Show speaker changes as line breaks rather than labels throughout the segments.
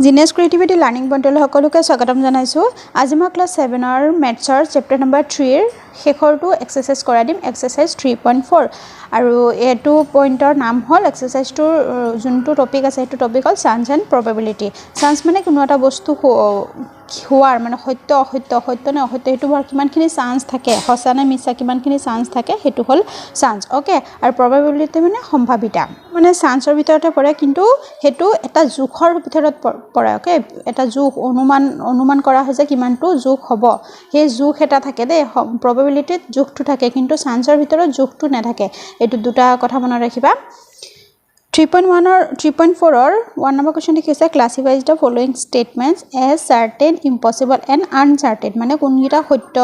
Genius creativity learning বণ্ডেল সকলোকে স্বাগতম জনাইছো। আজি মই ক্লাছ 7ৰ মেথছৰ চেপ্টাৰ নম্বৰ 3ৰ শেষৰটো এক্সাৰসাইজ কৰাই দিম, এক্সাৰসাইজ 3.4 আৰু এইটো পইণ্টৰ নাম হ'ল এক্সাৰসাইজটোৰ যোনটো টপিক আছে সেইটো টপিক হ'ল চান্স এণ্ড প্ৰবেবিলিটি। চান্স মানে কোনো এটা বস্তু হোৱাৰ মানে সত্য অসত্য নে অসত্য সেইটো কিমানখিনি চান্স থাকে, সঁচা নে মিছা কিমানখিনি চান্স থাকে সেইটো হ'ল চান্স। অ'কে, আৰু প্ৰবেবিলিটি মানে সম্ভাৱিতা, মানে চান্সৰ ভিতৰতে পৰে কিন্তু সেইটো এটা জোখৰ ভিতৰত পৰে। অ'কে, এটা জোখ অনুমান কৰা হৈছে কিমানটো জোখ হ'ব, সেই জোখ এটা থাকে দেই। প্ৰবেবিলিটিত জোখটো থাকে কিন্তু চান্সৰ ভিতৰত জোখটো নাথাকে। এইটো দুটা কথা মনত ৰাখিবা। 3.4ৰ 1 নম্বৰ কুৱেশ্যন দেখিছে, classifies the following statements as certain, impossible and uncertain. মানে কোনকেইটা সত্য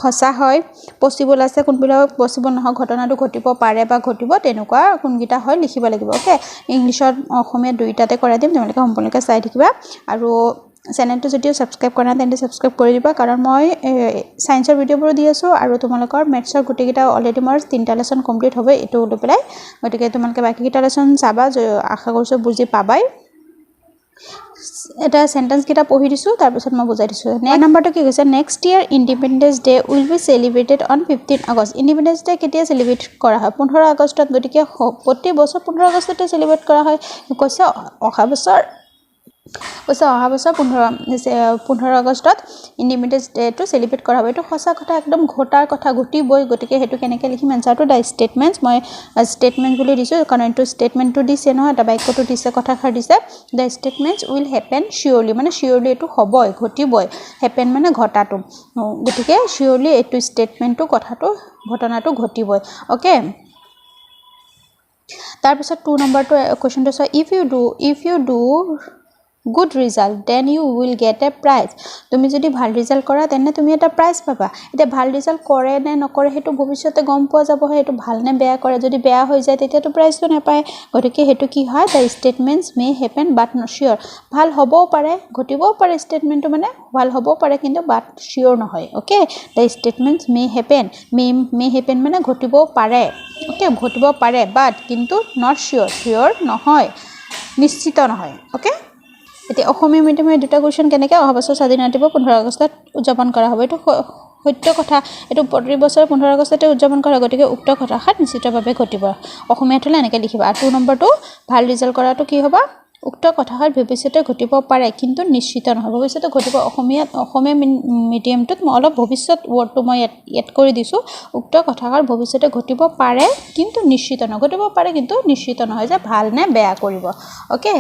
সঁচা হয়, পচিবল আছে, কোনবিলাক পচিবল নহয়, ঘটনাটো ঘটিব পাৰে বা ঘটিব, তেনেকুৱা কোনকেইটা হয় লিখিব লাগিব। অ'কে, ইংলিছত অসমীয়া দুইটাতে কৰাই দিম, তোমালোকে সম্পূৰ্ণকৈ চাই থাকিবা। আৰু চেনেলটো যদিও ছাবস্ক্ৰাইব কৰা নাই তেন্তে ছাবস্ক্ৰাইব কৰি দিবা, কাৰণ মই ছায়েন্সৰ ভিডিঅ'বোৰো দি আছোঁ আৰু তোমালোকৰ মেথছৰ গোটেইকেইটা অলৰেডি মোৰ 3টা লেচন কমপ্লিট হ'ব এইটো লৈ পেলাই। গতিকে তোমালোকে বাকীকেইটা লেচন চাবা, আশা কৰিছোঁ বুজি পাবাই। এটা চেণ্টেন্সকেইটা পঢ়ি দিছোঁ, তাৰপিছত মই বুজাই দিছোঁ। নেক্সট নাম্বাৰটো কি কৈছে, next year independence day will be celebrated on 15 August. Independence day কেতিয়া চেলিব্ৰেট কৰা হয়? 15 আগষ্টত। গতিকে প্ৰতি বছৰ 15 আগষ্টতে চেলিব্ৰেট কৰা হয়। কৈছে অহা বছৰ 15 আগষ্টত ইণ্ডিপেণ্ডেন্স ডেটো চেলিব্ৰেট কৰা হ'ব। এইটো সঁচা কথা, একদম ঘটাৰ কথা, ঘটিবই। গতিকে সেইটো কেনেকৈ লিখিম? এনচাৰটো দ্য ষ্টেটমেণ্টছ, মই ষ্টেটমেণ্ট বুলি দিছোঁ কাৰণ এইটো ষ্টেটমেণ্টটো দিছে নহয়, এটা বাক্যটো দিছে, কথাষাৰ দিছে। The statements will happen cheerily, মানে চিয়'ৰলি এইটো হ'বই, ঘটিবই। হেপেন মানে ঘটাটো, গতিকে চিয়'ৰলি এইটো ষ্টেটমেণ্টটো কথাটো ঘটনাটো ঘটিবই। অ'কে, তাৰপিছত 2 নম্বৰটো কুৱেশ্যনটো চোৱা, if you do good result then you will get a prize. তুমি যদি ভাল ৰিজাল্ট কৰা তেনে তুমি এটা প্ৰাইজ পাবা। এতিয়া ভাল ৰিজাল্ট কৰে নে নকৰে সেইটো ভৱিষ্যতে গম পোৱা যাব, সেইটো ভাল নে বেয়া কৰে। যদি বেয়া হৈ যায় তেতিয়াতো প্ৰাইজটো নাপায়। গতিকে সেইটো কি হয়, the statements may happen but not sure. ভাল হ'বও পাৰে, ঘটিবও পাৰে, ষ্টেটমেণ্টটো মানে ভাল হ'বও পাৰে কিন্তু বাট চিয়'ৰ নহয়। Okay, the statements may happen মানে ঘটিবও পাৰে। অ'কে, ঘটিব পাৰে, বাট কিন্তু নট চিয়'ৰ নহয়, নিশ্চিত নহয়। অ'কে, এতিয়া অসমীয়া মিডিয়ামৰ দুটা কুৱেশ্যন কেনেকৈ অহা বছৰ স্বাধীনতা দিৱস 15 আগষ্টত উদযাপন কৰা হ'ব। এইটো সত্য কথা, এইটো প্ৰতি বছৰ 15 আগষ্টতে উদযাপন কৰা, গতিকে উক্ত কথাষাৰ নিশ্চিতভাৱে ঘটিব। অসমীয়াত হ'লে এনেকৈ লিখিবা। আৰু 2 নম্বৰটো ভাল ৰিজাল্ট কৰাটো কি হ'ব, উক্ত কথাষাৰ ভৱিষ্যতে ঘটিব পাৰে কিন্তু নিশ্চিত নহয়। ভৱিষ্যতে ঘটিব, অসমীয়া মিডিয়ামটোত মই অলপ ভৱিষ্যত ৱৰ্ডটো মই এড কৰি দিছোঁ। উক্ত কথাষাৰ ভৱিষ্যতে ঘটিব পাৰে কিন্তু নিশ্চিত নহয়, ঘটিব পাৰে কিন্তু নিশ্চিত নহয় যে ভাল নে বেয়া কৰিব। অ'কে,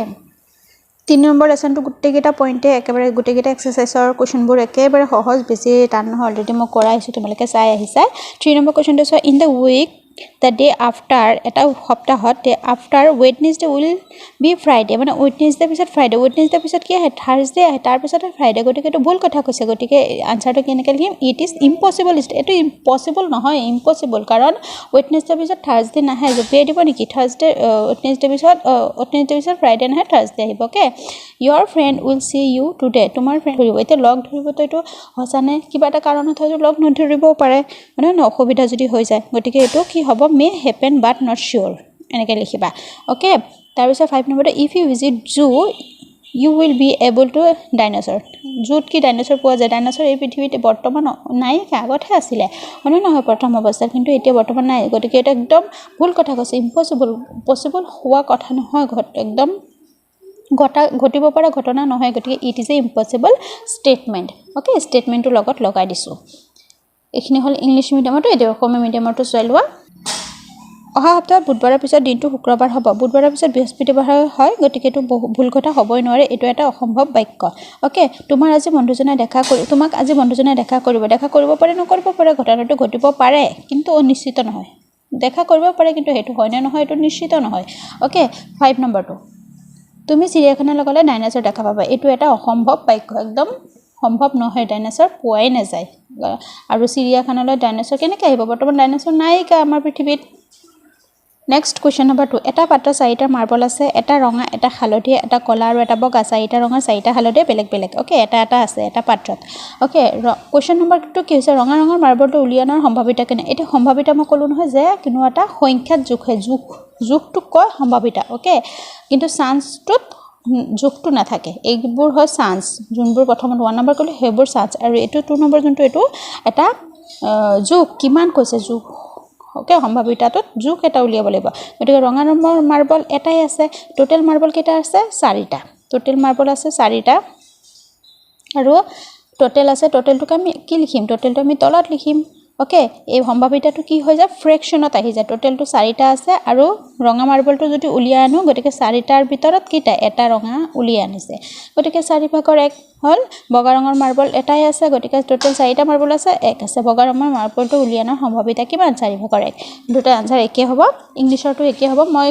3 নম্বৰ লেচনটো গোটেইকেইটা পইণ্টে একেবাৰে গোটেইকেইটা এক্সাৰচাইজৰ কুৱেশ্যনবোৰ একেবাৰে সহজ, বেছি টান নহয়, অলৰেডি মই কৰাই আহিছোঁ, তোমালোকে চাই আহিছা। 3 নম্বৰ কুৱেশ্যনটো চোৱা, in the week the day after, এটা সপ্তাহত day after Wednesday will be Friday, মানে ৱেডনেছডে পিছত ফ্ৰাইডে, ৱেডনেছডে পিছত কি আহে, থাৰ্ছডে আহে, তাৰপিছতে ফ্ৰাইডে। গতিকে এইটো ভুল কথা কৈছে, গতিকে আনচাৰটো কেনেকৈ লিখিম, ইট ইজ ইম্পচিবল। এইটো ইম্পচিবল নহয়, ইম্পচিবল, কাৰণ ৱেডনেছডে পিছত থাৰ্ছডে নাহে, জপিয়াই দিব নেকি? ৱেডনেছডে পিছত ফ্ৰাইডে নাহে, থাৰ্ছডে আহিব। Okay, your friend will see you today, তোমাৰ ফ্ৰেণ্ড ধৰিব। এতিয়া লগ ধৰিবতো এইটো সঁচানে, কিবা এটা কাৰণত হয়তো লগ নধৰিবও পাৰে, মানে অসুবিধা যদি হৈ যায়। গতিকে এইটো কি হ'ব, মে হেপেন বাট নট চিয়'ৰ, এনেকৈ লিখিবা। অ'কে, তাৰপিছত 5 নম্বৰতে, if you visit zoo you will be able to dinosaur. জুত কি ডাইন'ছৰ পোৱা যায়? ডাইন'ছৰ এই পৃথিৱীত বৰ্তমান নাই, আগতহে আছিলে, নহয় প্ৰথম অৱস্থাত, কিন্তু এতিয়া বৰ্তমান নাই। গতিকে এইটো একদম ভুল কথা কৈছে, ইম্পচিবল, পচিবল হোৱা কথা নহয়, একদম ঘটিব পৰা ঘটনা নহয়। গতিকে it is a impossible statement. Okay, ষ্টেটমেণ্টটোৰ লগত লগাই দিছোঁ। এইখিনি হ'ল ইংলিছ মিডিয়ামৰটো। এতিয়া অসমীয়া মিডিয়ামৰটো চাই লোৱা। অহা সপ্তাহত বুধবাৰৰ পিছত দিনটো শুক্ৰবাৰ হ'ব, বুধবাৰৰ পিছত বৃহস্পতিবাৰ হয়, গতিকে এইটো ভুল কথা হ'বই নোৱাৰে, এইটো এটা অসম্ভৱ বাক্য। অ'কে, তোমাক আজি বন্ধুজনে দেখা কৰিব পাৰে, নকৰিব পাৰে, ঘটনাটো ঘটিব পাৰে কিন্তু নিশ্চিত নহয়। দেখা কৰিব পাৰে কিন্তু সেইটো হয় নে নহয় এইটো নিশ্চিত নহয়। অ'কে, 5 নম্বৰটো, তুমি চিৰিয়াখানালৈ গ'লে ডাইন'ছৰ দেখা পাবা। এইটো এটা অসম্ভৱ বাক্য, একদম সম্ভৱ নহয়, ডাইন'ছৰ পোৱাই নাযায়। আৰু চিৰিয়াখানালৈ ডাইন'ছৰ কেনেকৈ আহিব? বৰ্তমান ডাইন'ছৰ নাইকা আমাৰ পৃথিৱীত। নেক্সট কুৱেশ্যন নম্বৰ 2, এটা পাত্ৰত 4টা মাৰ্বল আছে, এটা ৰঙা, এটা হালধীয়া, এটা ক'লা আৰু এটা বগা। 4টা ৰঙা, 4টা হালধীয়া, বেলেগ বেলেগ। অ'কে, এটা আছে এটা পাত্ৰত। অ'কে, কুৱেশ্যন নম্বৰটো কি হৈছে, ৰঙা ৰঙৰ মাৰ্বলটো উলিয়ানোৱাৰ সম্ভাৱিতা কেনে? এতিয়া সম্ভাৱিতা মই ক'লোঁ নহয় যে কোনো এটা সংখ্যাত জোখটোক কয় সম্ভাৱিতা। অ'কে, কিন্তু চান্সটোত যোগটো নাথাকে এইবোৰ হয় চান্স যোনবোৰ প্ৰথমত 1 নম্বৰ ক'লে সেইবোৰ চান্স আৰু এইটো 2 নম্বৰ যোনটো এইটো এটা যোগ কিমান কৈছে যোগ ওকে সম্ভাৱিতাটোত যোগ এটা উলিয়াব লাগিব গতিকে ৰঙা নম্বৰ মাৰ্বল এটাই আছে টোটেল মাৰ্বল কেইটা আছে 4টা টোটেল মাৰ্বল আছে 4টা আৰু টোটেল আছে টোটেলটোক আমি কি লিখিম টোটেলটো আমি তলত লিখিম ওকে এই সম্ভাৱিতাটো কি হৈ যায় ফ্ৰেকশনত আহি যায় টোটেলটো 4টা আছে আৰু ৰঙা মাৰ্বলটো যদি উলিয়াই আনো গতিকে 4টাৰ ভিতৰত কিটা এটা ৰঙা উলিয়াই আনিছে গতিকে 4/1 হল বগা ৰঙৰ মাৰ্বল এটাই আছে গতিকে টোটেল 4টা মাৰ্বল আছে 1 আছে বগা ৰঙৰ মাৰ্বলটো উলিয়ানোৰ সম্ভাৱিতা কিমান 4/1 দুটা আনসাৰ একে হ'ব ইংলিছৰটো একে হ'ব মই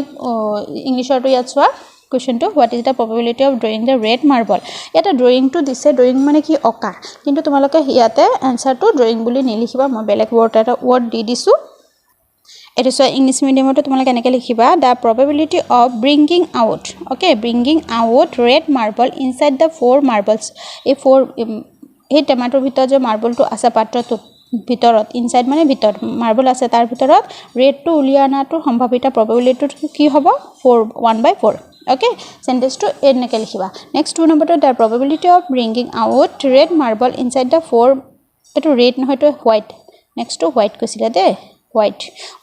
ইংলিছৰটো ইয়াত চোৱা question to what is the probability of drawing the red marble এটা drawing to দিছে drawing মানে কি অকা কিন্তু তোমালোকে ইয়াতে answer to drawing বুলি নিলিখিবা মই বেলেগ word দি দিছো এটো সো ইংলিশ মিডিয়ামতে তোমালোকে এনেকৈ লিখিবা the probability of bringing out okay bringing out red marble inside the four marbles এই four এই টেমাটোৰ ভিতৰত যে মাৰ্বলটো আছে পাত্ৰটোত ভিতৰত ইনসাইড মানে ভিতৰত মাৰ্বল আছে তাৰ ভিতৰত ৰেড টু উলিয়ানাটো সম্ভাৱিতা probability কি হ'ব 1/4 okay sentence to এনেকৈ লিখিবা next 2 number the probability of bringing out red marble inside the four এটো red নহয় তো white next to white কৈছিলে দে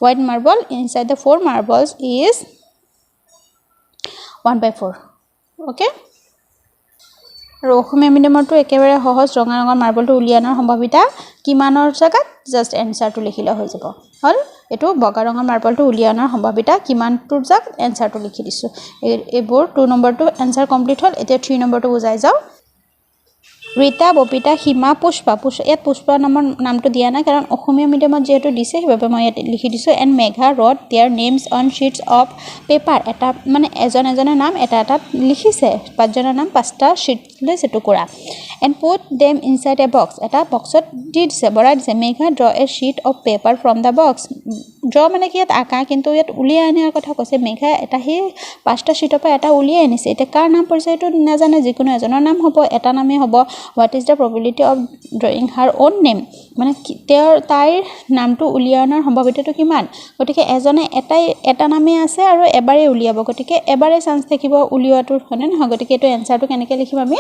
white marble inside the four marbles is 1/4 okay আৰু অসমীয়া মিডিয়ামটো একেবাৰে সহজ ৰঙা ৰঙৰ মাৰ্বলটো উলিয়ানৰ সম্ভাৱিতা কিমানৰ জাগাত জাস্ট এনসাৰটো লিখিলে হৈ যাব হল এটো বগা ৰঙৰ মাৰ্বলটো উলিয়ানৰ সম্ভাৱিতা কিমানটোৰ জাগাত এনসাৰটো লিখি দিছো এবোৰ 2 নম্বৰটো এনসাৰ কমপ্লিট হল এতিয়া 3 নম্বৰটো বুজাই যাও ৰীতা ববিতা হিমা পুষ্পা ইয়াত পুষ্পা নামটো দিয়া নাই কাৰণ অসমীয়া মিডিয়ামত যেটো দিছে সেইবাবে মই ইয়াত লিখি দিছো and Megha wrote their names on sheets of paper এটা মানে এজনৰ নাম এটা লিখিছে পাঁচজনৰ নাম পাঁচটা শীট লৈছে টুকুৰা and put them inside a box এটা বক্সত দি দিছে বৰাই দিছে Megha draw a sheet of paper from the box draw মানে কি ইয়াত আঁকা কিন্তু ইয়াত উলিয়াই আনাৰ কথা কৈছে মেঘা এটা হি পাঁচটা শীটৰ পৰা এটা উলিয়াই আনিছে এটা কাৰ নাম পৰিছে এটো নাজানে যিকোনো এজনৰ নাম হ'ব এটা নামে হ'ব what is the probability of drawing her own name মানে তাইৰ নামটো উলিয়ানৰ সম্ভাৱিতাটো কিমান গতিকে এজনে এটা নামে আছে আৰু এবাৰে উলিয়াব গতিকে এবাৰে চান্স থাকিব উলিয়াটোৰ হনে নহয় গতিকে এটো এনসাৰটো কেনেকৈ লিখিম আমি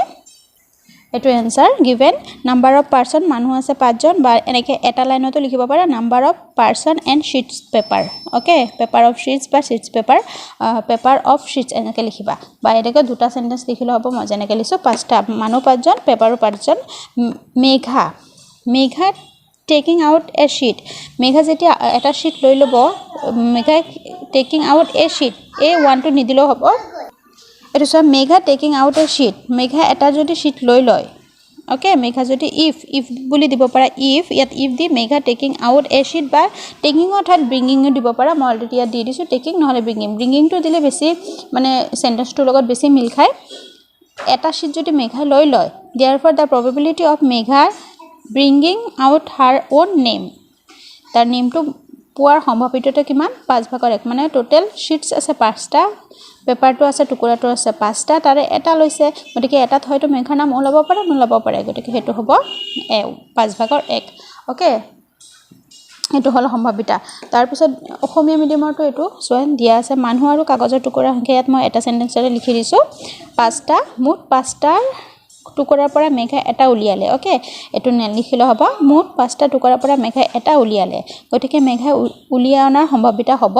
এটো answer given number of person মানুহ আছে 5 জন বা এনেকৈ এটা লাইনতো লিখিব পাৰা number of person and sheets paper okay paper of sheets বা sheets paper of sheets এনেকৈ লিখিবা বা এনেকৈ দুটা সেন্টেন্স লিখিলে হ'ব মই যেনেকৈ লিখছো পাঁচটা মানুহ 5 জন পেপাৰো 5 জন Megha taking out a sheet Megha যেতিয়া এটা sheet লৈ লব Megha taking out a sheet a one to নিদিলেও হ'ব এটো সব মেঘা টেকিং আউট এ শীট মেঘা এটা যদি শীট লৈ লয় ওকে মেঘা যদি ইফ বুলি দিব পাৰা ইফ ইয়াত if the Megha taking out A sheet বা টেকিং অৰ্থাৎ ব্ৰিংগিং দিব পাৰা মই অলৰেডি ইয়াত দি দিছো টেকিং নহলে ব্ৰিংগিং টো দিলে বেছি মানে সেন্টেন্সটোৰ লগত বেছি মিল খায় এটা শীট যদি মেঘা লৈ লয় therefore the probability of Megha bringing out her own name তাৰ নেমটো পোৱাৰ সম্ভাৱিতাটো কিমান 5/1 মানে টোটাল শীটস আছে 5টা পেপাৰটো আছে টুকুৰাটো আছে 5টা তাৰে এটা লৈছে গতিকে এটাত হয়তো মেঘাৰ নাম ওলাব পাৰে নলাব পাৰে গতিকে হেতু হ'ব 5/1 ওকে এটো হল সম্ভাৱিতা তাৰ পিছত অসমীয়া মিডিয়ামৰটো এটো সোয়ান দিয়া আছে মানুহ আৰু কাগজৰ টুকুৰা সংখ্যা ইয়াত মই এটা সেন্টেন্সৰে লিখি দিছো 5টা মুঠ 5টাৰ টুকুৰাৰ পৰা মেঘা এটা উলিয়ালে ওকে এটো লিখিলে হ'ব মুঠ 5টা টুকুৰাৰ পৰা মেঘা এটা উলিয়ালে গতিকে মেঘা উলিয়ানাৰ সম্ভাৱিতা হ'ব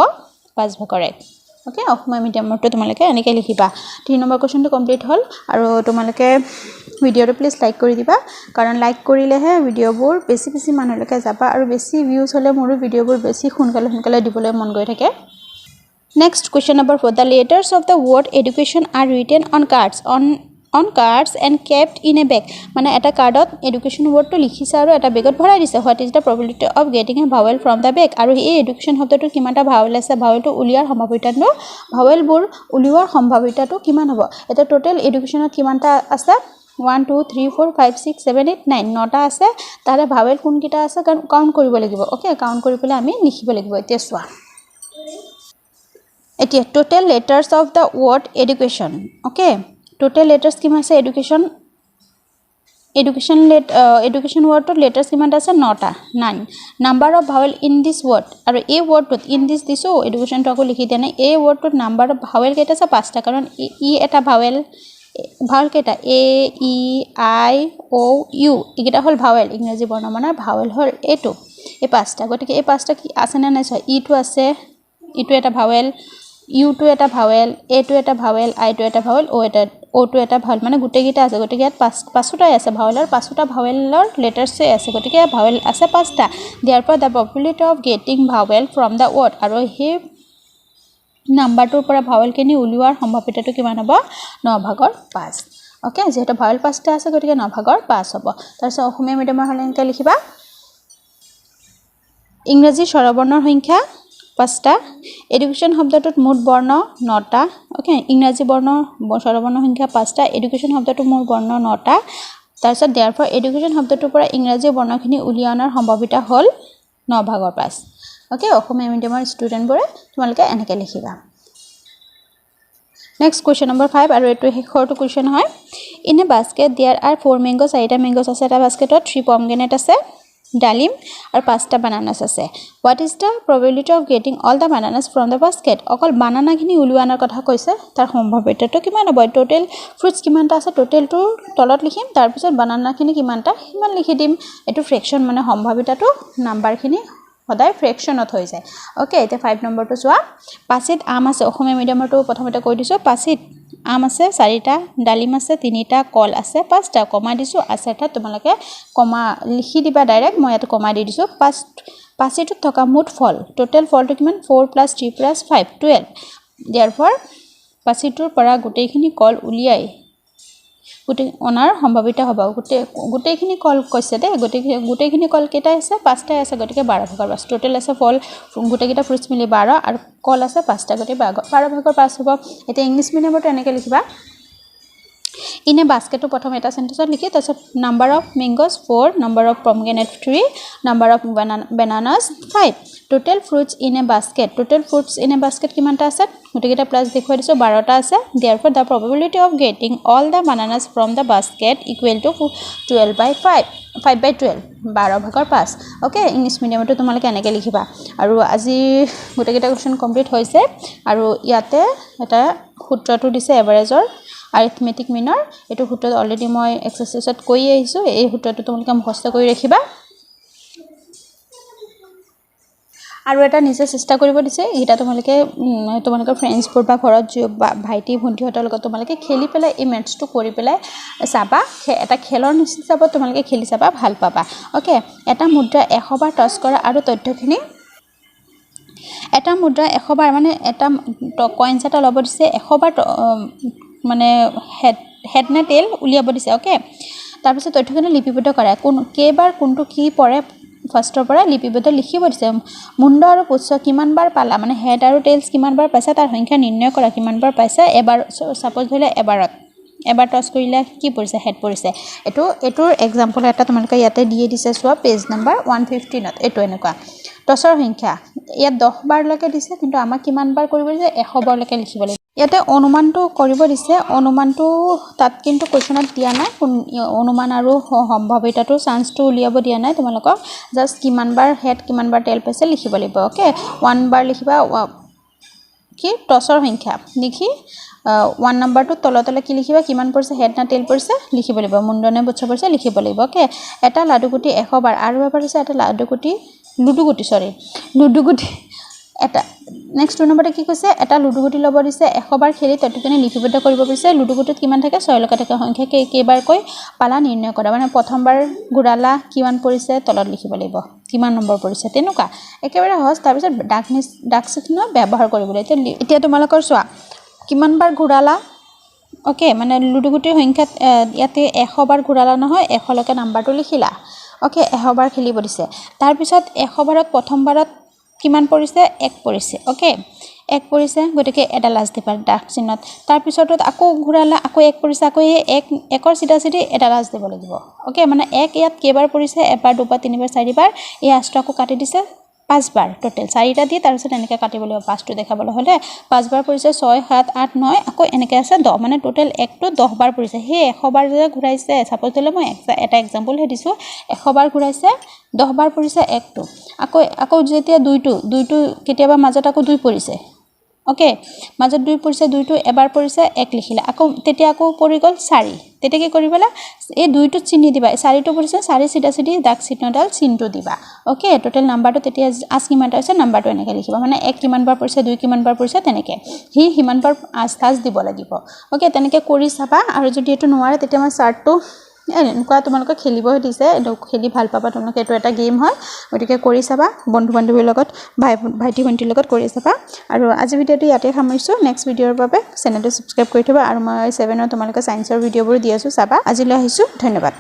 5/1 ওকে অসমীয়া মিডিয়ামটো তোমালোকে এনেকৈ লিখিবা 3 নম্বৰ কোৱেশ্চনটো কমপ্লিট হল আৰু তোমালোকে ভিডিওটো প্লিজ লাইক কৰি দিবা কাৰণ লাইক কৰিলেহে ভিডিওবোৰ বেছি মানুহলৈকে যাবা আৰু বেছি ভিউজ হলে মোৰ ভিডিওবোৰ বেছি সোনকালে দিবলৈ মন গৈ থাকে next question number 4 the letters of the word education are written on cards and kept in a bag মানে এটা কাৰ্ডত এডুকেশন ওয়াৰ্ডটো লিখিছে আৰু এটা বেগত ভৰাই দিছে what is the probability of getting a vowel from the bag আৰু এই এডুকেশন শব্দটো কিমানটা ভাৱেল আছে ভাৱেলটো উলিয়াৰ সম্ভাৱিতাটো ভাৱেলবোৰ উলিওৱাৰ সম্ভাৱিতাটো কিমান হ'ব এটা টোটাল এডুকেশনত কিমানটা আছে 1 2 3 4 5 6 7 8 9 নটা আছে তাৰে ভাৱেল কোনকিটা আছে কাউন্ট কৰিব লাগিব ওকে কাউন্ট কৰি পেলাই আমি লিখিব লাগিব এতিয়া চোৱা এতিয়া total letters of the word education okay total letters কিমান আছে এডুকেশন এডুকেশ্যন ৱৰ্ডটোত লেটাৰ্ছ কিমানটা আছে 9টা 9 number of vowel in this word আৰু এই ৱৰ্ডটোত ইন দিছ দিছো এডুকেশ্যনটো আকৌ লিখি দিয়া নাই এই ৱৰ্ডটোত নাম্বাৰ অফ ভাৱেল কেইটা আছে 5টা কাৰণ ই এটা ভাৱেল কেইটা এ ই আই অ ইউ এইকেইটা হ'ল ভাৱেল ইংৰাজী বৰ্ণমালাৰ ভাৱেল হ'ল এইটো এই 5টা গতিকে এই 5টা কি আছে নে নাই চাই ইটো আছে ইটো এটা ভাৱেল ইউটো এটা ভাৱেল এটো এটা ভাৱেল আইটো এটা ভাৱেল অটো এটা ভাৱেল মানে গোটেইকেইটা আছে গতিকে ইয়াত পাঁচটাই আছে ভাৱেলৰ 5টা ভাৱেলৰ লেটাৰ্ছে আছে গতিকে ভাৱেল আছে 5টা therefore the probability of getting vowel from the word আৰু সেই নাম্বাৰটোৰ পৰা ভাৱেলখিনি উলিওৱাৰ সম্ভাৱিতাটো কিমান হ'ব 9/5 ওকে যেহেতু ভাৱেল 5টা আছে গতিকে 9/5 হ'ব তাৰপিছত অসমীয়া মিডিয়ামৰ হ'লে এনেকৈ লিখিবা ইংৰাজী স্বৰবৰ্ণৰ সংখ্যা 5টা এডুকেশ্যন শব্দটোত মুঠ বৰ্ণ 9টা ওকে ইংৰাজী স্বৰবৰ্ণৰ সংখ্যা 5টা এডুকেশ্যন শব্দটোৰ মুঠ বৰ্ণ 9টা তাৰপিছত therefore এডুকেশ্যন শব্দটোৰ পৰা ইংৰাজী বৰ্ণখিনি উলিওৱাৰ সম্ভাৱিতা হ'ল 9/5 ওকে অসমীয়া মিডিয়ামৰ ষ্টুডেণ্টবোৰে তোমালোকে এনেকৈ লিখিবা নেক্সট কুৱেশ্যন নম্বৰ 5 আৰু এইটো শেষৰটো কুৱেশ্যন হয় in a basket there are 4 mangoes 4টা মেংগোজ আছে এটা বাস্কেটত 3 পমগ্ৰেনেট আছে ডালিম আৰু 5টা বানানাস আছে what is the probability of getting all the bananas from the basket অকল বানানাখিনি উলিওৱাৰ কথা কৈছে তাৰ সম্ভাৱিতাটো কিমান হ'ব টোটেল ফ্ৰুটছ কিমানটা আছে টোটেলটো তলত লিখিম তাৰপিছত বানানাখিনি কিমানটা সিমান লিখি দিম এইটো ফ্ৰেকশ্যন মানে সম্ভাৱিতাটো নাম্বাৰখিনি সদায় ফ্ৰেকশ্যনত হৈ যায় ওকে এতিয়া 5 নম্বৰটো চোৱা পাচিত আম আছে অসমীয়া মিডিয়ামৰটো প্ৰথমতে কৈ দিছোঁ পাচিত আম আছে 4টা ডালিম আছে 3টা কল আছে 5টা কমা দিছোঁ আছে এটা তোমালোকে কমা লিখি দিবা ডাইৰেক্ট মই ইয়াত কমা দি দিছোঁ পাচিটোত থকা মুঠ ফল টোটেল ফলটো কিমান 4 + 3 + 5 12 therefore পাচিটোৰ পৰা গোটেইখিনি কল উলিয়াই অনাৰ সম্ভাৱিতা হ'ব গোটেইখিনি কল কৈছে দে গোটেইখিনি কল কেইটা আছে 5টাই আছে গতিকে 12/5 টোটেল আছে ফল গোটেইকেইটা ফ্ৰুটছ মিলি 12 আৰু কল আছে 5টা গতিকে 12/5 হ'ব এতিয়া ইংলিছ মিডিয়ামতো এনেকৈ লিখিবা ইন এ বাস্কেটটো প্ৰথম এটা সেন্টেন্সত লিখি তাৰপিছত number of mangoes 4 number of pomegranate 3 number of bananas 5 total fruits in a basket total fruits in a basket কিমানটা আছে গোটেইকেইটা প্লাস দেখুৱাই দিছোঁ 12টা আছে therefore the probability of getting all the bananas from the basket equal to 12/5 5/12 12/5 okay English মিডিয়ামতো তোমালোকে এনেকৈ লিখিবা আৰু আজি গোটেইকেইটা কুৱেশ্যন কমপ্লিট হৈছে আৰু ইয়াতে এটা সূত্ৰটো দিছে এভাৰেজৰ arithmetic meaner এটো সূত্ৰত অলৰেডি মই এক্সাৰসাইজত কৈ আহিছো এই সূত্ৰটো তোমালোকে মুখস্থ কৰি ৰাখিবা আৰু এটা নিজে চেষ্টা কৰিব দিছে এটা তোমালোকৰ ফ্ৰেন্ডছবোৰ বা ঘৰত ভাইটি ভণ্টিহঁতৰ লগত তোমালোকে খেলি পেলাই এই মেথছটো কৰি পেলাই চাবা এটা খেলৰ নিচিনা চাব তোমালোকে খেলি চাবা ভাল পাবা ওকে এটা মুদ্ৰা 100 বাৰ টছ কৰা আৰু তথ্যখিনি এটা মুদ্ৰা 100 বাৰ মানে এটা কইনছ এটা ল'ব দিছে 100 বাৰ মানে হেড নে টেল উলিয়াব দিছে ওকে তাৰপিছত তথ্যখিনি লিপিবদ্ধ কৰা কেইবাৰ কোনটো কি পৰে ফাৰ্ষ্টৰ পৰা লিপিবদ্ধ লিখিব দিছে মুণ্ড আৰু পুচ্ছ কিমান বাৰ পালা মানে হেড আৰু টেলছ কিমান বাৰ পাইছা তাৰ সংখ্যা নিৰ্ণয় কৰা কিমান বাৰ পাইছা এবাৰ সাপোজ ধৰিলে এবাৰ টছ কৰিলে কি পৰিছে হেড পৰিছে এটোৰ এক্সাম্পল এটা তোমালোকে ইয়াতে দিয়ে দিছে চোৱা পেজ নম্বৰ 115ত এটো এনেকুৱা টছৰ সংখ্যা ইয়াত 10 বাৰলৈকে দিছে কিন্তু আমাক কিমান বাৰ কৰিব দিছে 100 বাৰলৈকে লিখিব লাগিব ইয়াতে অনুমানটো কৰিব দিছে অনুমানটো তাত কিন্তু কোৱেশ্যনত দিয়া নাই অনুমান আৰু সম্ভাৱিতাটো চান্সটো উলিয়াব দিয়া নাই তোমালোকক জাস্ট কিমান বাৰ হেড কিমান বাৰ টেল পাইছে লিখিব লাগিব ওকে 1 বাৰ লিখিবা কি টছৰ সংখ্যা লিখি 1 নম্বৰটো তলতলে কি লিখিবা কিমান পৰিছে হেড না টেল পৰিছে লিখিব লাগিব মুণ্ডনে পুচ্ছ পৰিছে লিখিব লাগিব ওকে এটা লাডুগুটি 100 বাৰ আৰু এবাৰ পৰিছে এটা লুডুগুটি এটা নেক্সট নম্বৰতে কি কৈছে এটা লুডুগুটি ল'ব দিছে 100 বাৰ খেলি তথ্যখিনি লিপিবদ্ধ কৰিব বিচাৰিছে লুডুগুটিত কিমান থাকে 6 লৈকে থাকে সংখ্যা কেইবাৰকৈ পালা নিৰ্ণয় কৰা মানে প্ৰথমবাৰ ঘূৰালা কিমান পৰিছে তলত লিখিব লাগিব কিমান নম্বৰ পৰিছে তেনেকুৱা একেবাৰে সহজ তাৰ পিছত ডাক চিহ্ন ব্যৱহাৰ কৰিবলৈ এতিয়া তোমালোকৰ চোৱা কিমান বাৰ ঘূৰালা ওকে মানে লুডুগুটিৰ সংখ্যা ইয়াতে 100 বাৰ ঘূৰালা নহয় 100 লৈকে নাম্বাৰটো লিখিলা ওকে 100 বাৰ খেলিব দিছে তাৰ পিছত 100 বাৰত প্ৰথমবাৰত কিমান পৰিছে 1 পৰিছে ওকে 1 পৰিছে গতিকে এটা লাজ দিবা ডাক চিহ্নত তাৰ পিছতত আকৌ ঘূৰালা আকৌ 1 পৰিছে আকৌ এই 1ৰ চিধা চিধি এটা লাজ দিব লাগিব ওকে মানে 1 ইয়াত কেইবাৰ পৰিছে এবাৰ দুবাৰ তিনিবাৰ চাৰিবাৰ এই আষ্টটো আকৌ কাটি দিছে 5 বাৰ টোটেল 4টা দি তাৰ পিছত এনেকৈ কাটিবলৈ 5টো দেখাবলৈ হলে 5 বাৰ পৰিছে 6 7 8 9 আকৌ এনেকৈ আছে 10 মানে টোটেল 1 টো 10 বাৰ পৰিছে হে 100 বাৰ যে ঘূৰাইছে সাপোজ দিলে মই এটা एग्जांपल হে দিছো 100 বাৰ ঘূৰাইছে 10 বাৰ পৰিছে 1 টো আকৌ যেতিয়া 2 টো কেতিয়াবা মাজত আকৌ 2 পৰিছে ओके মাজত 2 পৰিছে 2 টো এবাৰ পৰিছে 1 লিখিলা আকৌ তেতিয়া আকৌ পৰি গল 4 তেতিয়া কি কৰিবলা এই 2 টো চিনি দিবা 4 টো পৰিছে 4 সিধা সিধি দাগ চিহ্নডাল চিনটো দিবা ओके টোটেল নাম্বাৰটো তেতিয়া আজ কিমানটা হৈছে নাম্বাৰটো এনেকৈ লিখিবা মানে 1 কিমান বাৰ পৰিছে 2 কিমান বাৰ পৰিছে তেনেকৈ হিমান বাৰ আস্তাজ দিব লাগিব ओके তেনেকৈ কৰি চাবা আৰু যদি এটো নোৱাৰে তেতিয়া মই চাৰ্টটো এনেকুৱা তোমালোকে খেলিবই দিছে খেলি ভাল পাবা তোমালোকে এটো এটা গেম হয় গতিকে কৰি চাবা বন্ধু বান্ধৱীৰ লগত ভাইটি ভণ্টিৰ লগত কৰি চাবা আৰু আজি ভিডিওটো ইয়াতে সামৰিছো নেক্সট ভিডিওৰ বাবে চেনেলটো সাবস্ক্ৰাইব কৰি থবা আৰু মই 7 ৰ তোমালোকে সায়েন্সৰ ভিডিওবোৰ দি আছো চাবা আজিলৈ আহিছো ধন্যবাদ